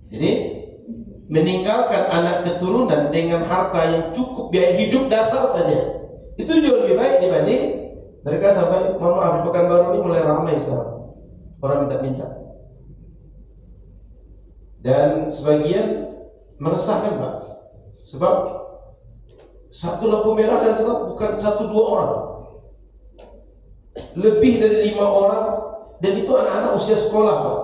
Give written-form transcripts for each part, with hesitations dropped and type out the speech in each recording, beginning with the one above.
Jadi meninggalkan anak keturunan dengan harta yang cukup biaya hidup dasar saja, itu jauh lebih baik dibanding mereka sampai, mohon maaf, di Pekanbaru ini mulai ramai sekarang orang minta-minta. Dan sebagian meresahkan Pak, sebab satu lampu merah kadang-kadang bukan 1-2 orang, lebih dari 5 orang, dan itu anak-anak usia sekolah Pak.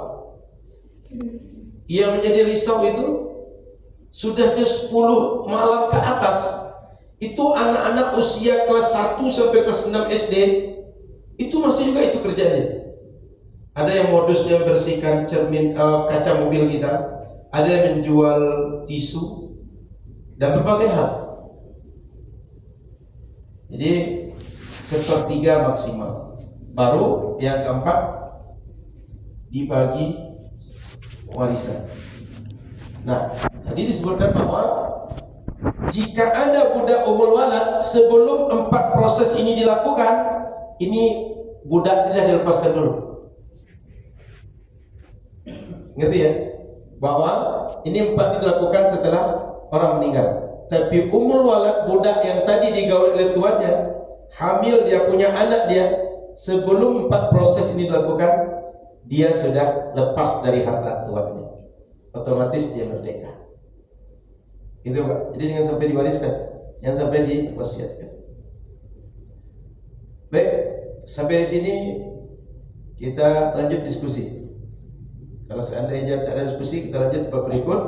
Yang menjadi risau itu sudah jam 10 malam ke atas, itu anak-anak usia kelas 1 sampai kelas 6 SD itu masih juga itu kerjanya. Ada yang modusnya membersihkan cermin, kaca mobil kita, ada yang menjual tisu dan berbagai hal. Jadi sepertiga maksimal. Baru yang keempat dibagi warisan. Nah, tadi disebutkan bahwa jika ada budak umul walad, sebelum 4 proses ini dilakukan, ini budak tidak dilepaskan dulu. Ngerti ya? Bahwa ini 4 dilakukan setelah orang meninggal. Tapi umul walad, budak yang tadi digauli oleh tuannya, hamil, dia punya anak dia, sebelum 4 proses ini dilakukan, dia sudah lepas dari harta tuannya. Otomatis dia merdeka. Itu Pak. Jadi jangan sampai diwariskan, jangan sampai diwasiatkan. Baik, sampai di sini kita lanjut diskusi. Kalau seandainya tak ada diskusi, kita lanjut bab berikut.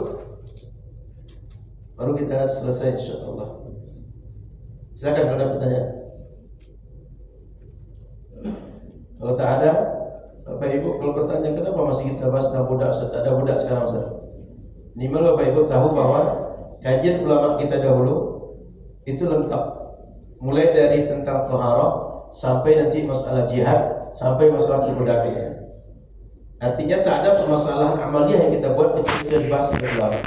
Baru kita selesai insyaallah. Silakan kalau ada pertanyaan. Kalau tak ada, Bapak Ibu kalau bertanya kenapa masih kita bahas tentang budak, Ustaz? Ada budak sekarang Ustaz. Minimal Bapak Ibu tahu bahwa kajian ulama kita dahulu itu lengkap, mulai dari tentang taharah sampai nanti masalah jihad sampai masalah perbudakan. Artinya tak ada permasalahan amaliyah yang kita buat itu sudah dibahas oleh ulama.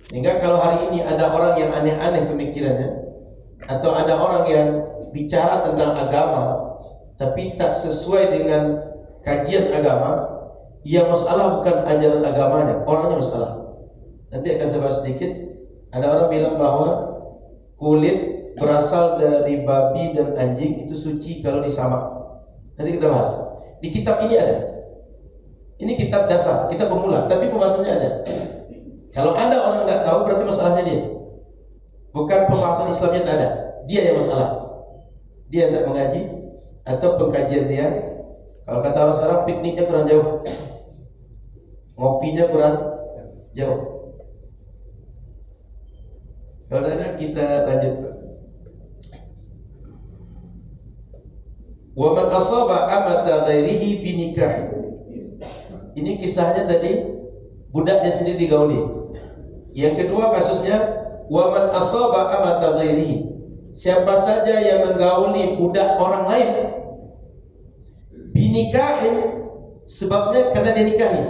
Sehingga kalau hari ini ada orang yang aneh-aneh pemikirannya, atau ada orang yang bicara tentang agama tapi tak sesuai dengan kajian agama, ya masalah bukan ajaran agamanya, orangnya masalah. Nanti akan saya bahas sedikit. Ada orang bilang bahwa kulit berasal dari babi dan anjing itu suci kalau disamak. Nanti kita bahas. Di kitab ini ada. Ini kitab dasar, kitab pemula, tapi pembahasannya ada. Kalau ada orang nggak tahu, berarti masalahnya dia. Bukan pembahasan Islamnya tak ada. Dia yang masalah. Dia tak mengaji atau pengkajian dia. Kalau kata orang sekarang, pikniknya kurang jauh, ngopinya kurang jauh. Kalau ada kita lanjut. Wa man asaba amata ghairihi binikahi. Ini kisahnya tadi budaknya sendiri digauli. Yang kedua kasusnya wa man asaba amata ghairihi. Siapa saja yang menggauli budak orang lain binikahin, sebabnya karena dia nikahi.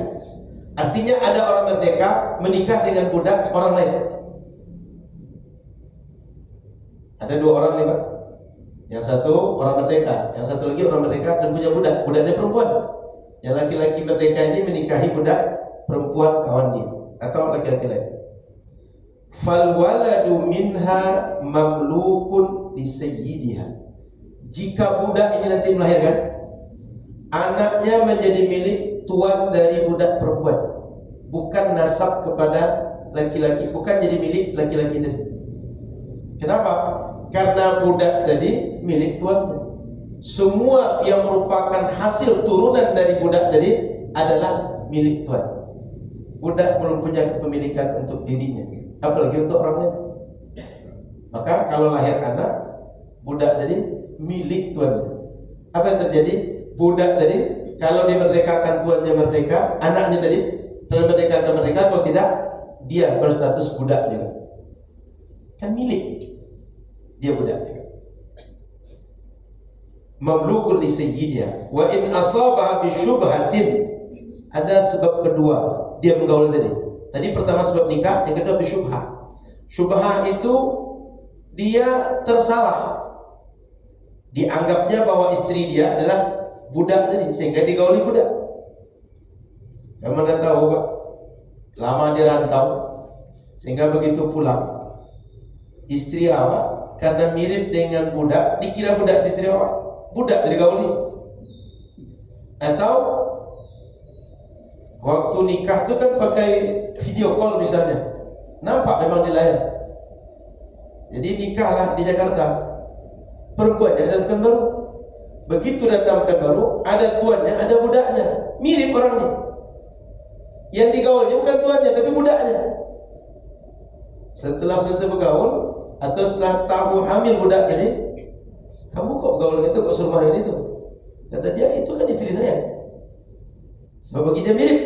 Artinya ada orang merdeka menikah dengan budak orang lain. Ada 2 orang nih Pak. Yang satu orang merdeka, yang satu lagi orang merdeka dan punya budak. Budaknya perempuan. Yang laki-laki merdeka ini menikahi budak perempuan kawan dia atau laki-laki lain. Fal waladu minha mamlukun li sayyidiha. Jika budak ini nanti melahirkan, anaknya menjadi milik tuan dari budak perempuan, bukan nasab kepada laki-laki, bukan jadi milik laki-laki tadi. Kenapa? Karena budak tadi milik tuannya. Semua yang merupakan hasil turunan dari budak tadi adalah milik tuan. Budak belum punya kepemilikan untuk dirinya, apalagi untuk orang lain. Maka kalau lahir anak, budak tadi milik tuannya. Apa yang terjadi? Budak tadi kalau dimerdekakan tuannya merdeka, anaknya tadi kalau merdekakan merdeka, kalau tidak dia berstatus budak juga. Kan milik dia budak juga. Mamlukun li sayyidiha wa in asabaha bi syubhatin. Ada sebab kedua dia menggaul tadi. Tadi pertama sebab nikah, yang kedua bi syubhah. Syubhah itu dia tersalah. Dianggapnya bahwa istri dia adalah budak tadi sehingga digauli budak. Kamu mana tahu Pak? lama dia rantau, sehingga begitu pulang, istri awak karena mirip dengan budak, dikira budak istri awak, budak dari gauli. Atau waktu nikah itu kan pakai video call misalnya, nampak memang di layar. Jadi nikahlah di Jakarta, perempuannya ada bukan baru. Begitu datang bukan baru, ada tuannya, ada budaknya, mirip orangnya. Yang digaulnya bukan tuannya, tapi budaknya. Setelah selesai bergaul, atau setelah tahu hamil budak ini, kamu kok gaul itu, kok suruh main itu? Kata dia, itu kan istri saya. Sebab bagi dia mirip.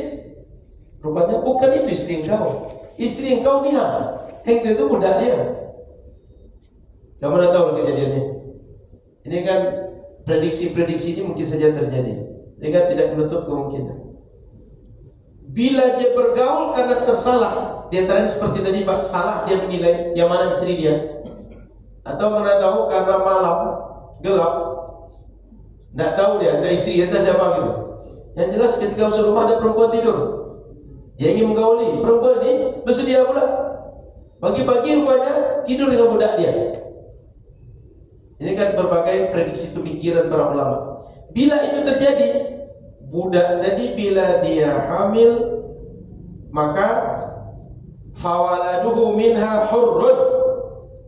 Rupanya bukan itu istri engkau. Istri engkau Nia, itu budak dia. Kamu mana tahu kejadiannya? Ini kan prediksi-prediksi ini mungkin saja terjadi, sehingga tidak menutup kemungkinan. Bila dia bergaul karena tersalah, di antaranya seperti tadi, Pak, salah dia menilai yang mana istri dia, atau mana tahu karena malam gelap, tidak tahu dia entah istri entah siapa gitu. Yang jelas ketika masuk rumah ada perempuan tidur, dia ingin menggauli perempuan ini, bersedia pula. Pagi-pagi rupanya tidur dengan budak dia. Ini kan berbagai prediksi pemikiran para ulama. Bila itu terjadi, budak tadi bila dia hamil, maka fawaladuhu minha hurrun,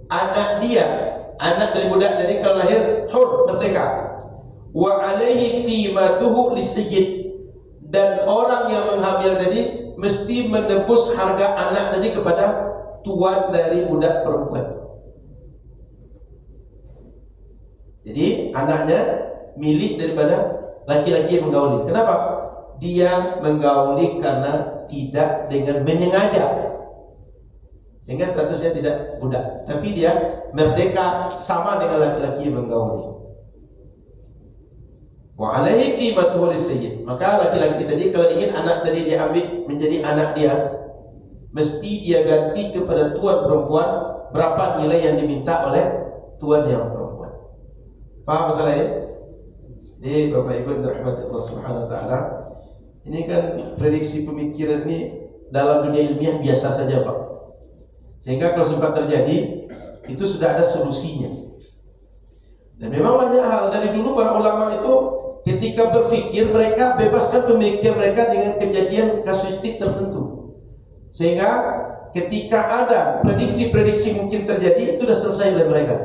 anak dia, anak dari budak tadi kalau lahir hur, merdeka. Wa alaihi qimatuhu lisayyid, dan orang yang menghamil tadi mesti menebus harga anak tadi kepada tuan dari budak perempuan. Jadi anaknya milik daripada laki-laki yang menggauli. Kenapa? Dia menggauli karena tidak dengan menyengaja, sehingga statusnya tidak budak, tapi dia merdeka sama dengan laki-laki yang menggauli. Wa alaihi qimatuhu lisayyid, maka laki-laki tadi kalau ingin anak tadi dia ambil menjadi anak dia, mesti dia ganti kepada tuan perempuan berapa nilai yang diminta oleh tuan yang perempuan. Paham masalahnya? Jadi Bapak Ibu dirahmati Allah Subhanahu wa taala, ini kan prediksi pemikiran ini dalam dunia ilmiah biasa saja, Pak. Sehingga kalau sempat terjadi, itu sudah ada solusinya. Dan memang banyak hal dari dulu para ulama itu ketika berpikir, mereka bebaskan pemikiran mereka dengan kejadian kasuistik tertentu. Sehingga ketika ada prediksi-prediksi mungkin terjadi, itu sudah selesai oleh mereka.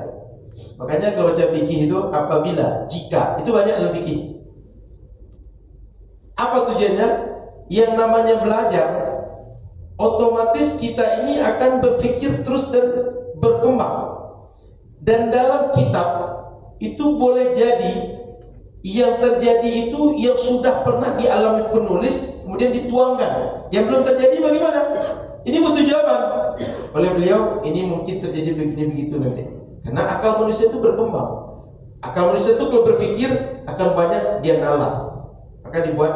Makanya kalau baca fikih itu apabila, jika, itu banyak dalam fikih. Apa tujuannya? Yang namanya belajar, otomatis kita ini akan berpikir terus dan berkembang. Dan dalam kitab itu boleh jadi yang terjadi itu yang sudah pernah dialami penulis kemudian dituangkan. Yang belum terjadi bagaimana? Ini butuh jawaban oleh beliau. Ini mungkin terjadi begini begitu nanti. Karena akal manusia itu berkembang. Akal manusia itu kalau berpikir akan banyak dia nalar. Maka dibuat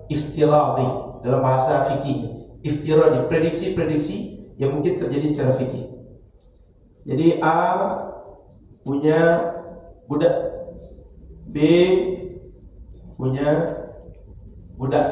iftiradi dalam bahasa fikih. Iftiradi, prediksi-prediksi yang mungkin terjadi secara fikih. Jadi A punya budak, B punya budak.